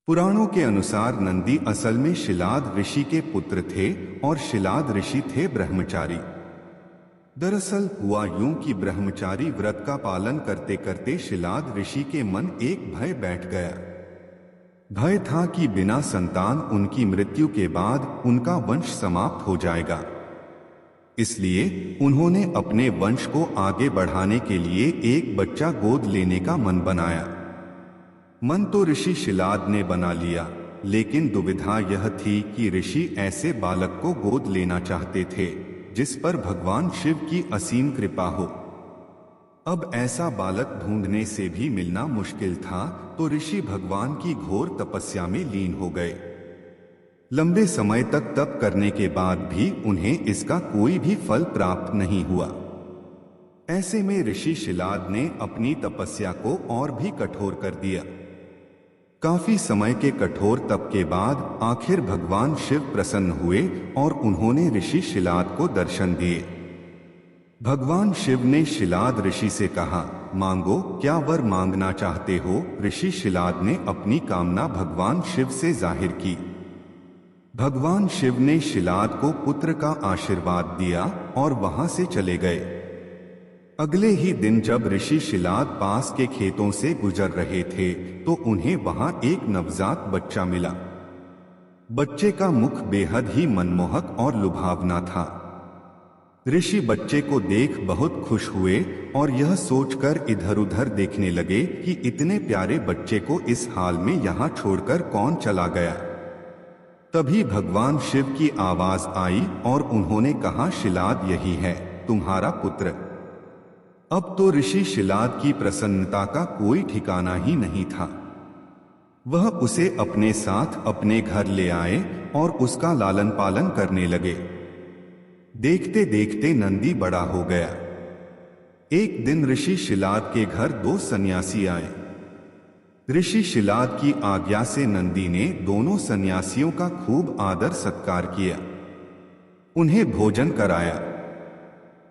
पुराणों के अनुसार नंदी असल में शिलाद ऋषि के पुत्र थे और शिलाद ऋषि थे ब्रह्मचारी। दरअसल हुआ यूं कि ब्रह्मचारी व्रत का पालन करते करते शिलाद ऋषि के मन एक भय बैठ गया। भय था कि बिना संतान उनकी मृत्यु के बाद उनका वंश समाप्त हो जाएगा। इसलिए उन्होंने अपने वंश को आगे बढ़ाने के लिए एक बच्चा गोद लेने का मन बनाया। मन तो ऋषि शिलाद ने बना लिया, लेकिन दुविधा यह थी कि ऋषि ऐसे बालक को गोद लेना चाहते थे जिस पर भगवान शिव की असीम कृपा हो। अब ऐसा बालक ढूंढने से भी मिलना मुश्किल था, तो ऋषि भगवान की घोर तपस्या में लीन हो गए। लंबे समय तक तप करने के बाद भी उन्हें इसका कोई भी फल प्राप्त नहीं हुआ। ऐसे में ऋषि शिलाद ने अपनी तपस्या को और भी कठोर कर दिया। काफी समय के कठोर तप के बाद आखिर भगवान शिव प्रसन्न हुए और उन्होंने ऋषि शिलाद को दर्शन दिए। भगवान शिव ने शिलाद ऋषि से कहा, मांगो, क्या वर मांगना चाहते हो? ऋषि शिलाद ने अपनी कामना भगवान शिव से जाहिर की। भगवान शिव ने शिलाद को पुत्र का आशीर्वाद दिया और वहां से चले गए। अगले ही दिन जब ऋषि शिलाद पास के खेतों से गुजर रहे थे तो उन्हें वहां एक नवजात बच्चा मिला। बच्चे का मुख बेहद ही मनमोहक और लुभावना था। ऋषि बच्चे को देख बहुत खुश हुए और यह सोचकर इधर उधर देखने लगे कि इतने प्यारे बच्चे को इस हाल में यहाँ छोड़कर कौन चला गया। तभी भगवान शिव की आवाज आई और उन्होंने कहा, शिलाद यही है तुम्हारा पुत्र। अब तो ऋषि शिलाद की प्रसन्नता का कोई ठिकाना ही नहीं था। वह उसे अपने साथ अपने घर ले आए और उसका लालन पालन करने लगे। देखते देखते नंदी बड़ा हो गया। एक दिन ऋषि शिलाद के घर दो सन्यासी आए। ऋषि शिलाद की आज्ञा से नंदी ने दोनों सन्यासियों का खूब आदर सत्कार किया, उन्हें भोजन कराया।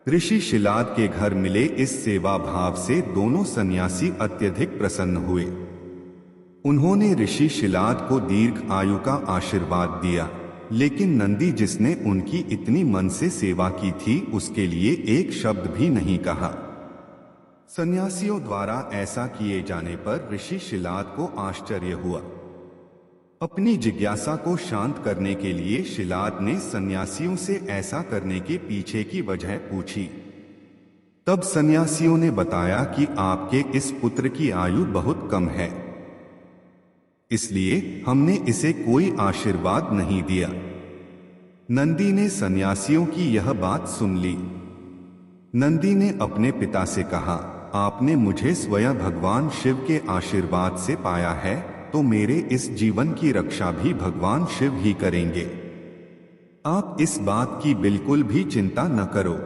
ऋषि शिलाद के घर मिले इस सेवा भाव से दोनों सन्यासी अत्यधिक प्रसन्न हुए। उन्होंने ऋषि शिलाद को दीर्घ आयु का आशीर्वाद दिया, लेकिन नंदी जिसने उनकी इतनी मन से सेवा की थी उसके लिए एक शब्द भी नहीं कहा। सन्यासियों द्वारा ऐसा किए जाने पर ऋषि शिलाद को आश्चर्य हुआ। अपनी जिज्ञासा को शांत करने के लिए शिलाद ने सन्यासियों से ऐसा करने के पीछे की वजह पूछी। तब सन्यासियों ने बताया कि आपके इस पुत्र की आयु बहुत कम है, इसलिए हमने इसे कोई आशीर्वाद नहीं दिया। नंदी ने सन्यासियों की यह बात सुन ली। नंदी ने अपने पिता से कहा, आपने मुझे स्वयं भगवान शिव के आशीर्वाद से पाया है, तो मेरे इस जीवन की रक्षा भी भगवान शिव ही करेंगे। आप इस बात की बिल्कुल भी चिंता न करो।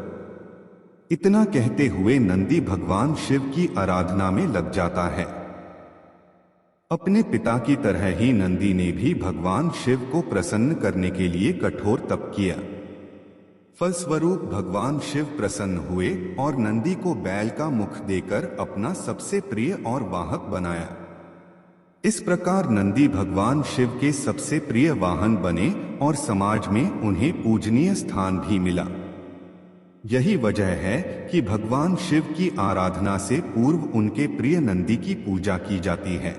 इतना कहते हुए नंदी भगवान शिव की आराधना में लग जाता है। अपने पिता की तरह ही नंदी ने भी भगवान शिव को प्रसन्न करने के लिए कठोर तप किया। फलस्वरूप भगवान शिव प्रसन्न हुए और नंदी को बैल का मुख देकर अपना सबसे प्रिय और वाहक बनाया। इस प्रकार नंदी भगवान शिव के सबसे प्रिय वाहन बने और समाज में उन्हें पूजनीय स्थान भी मिला। यही वजह है कि भगवान शिव की आराधना से पूर्व उनके प्रिय नंदी की पूजा की जाती है।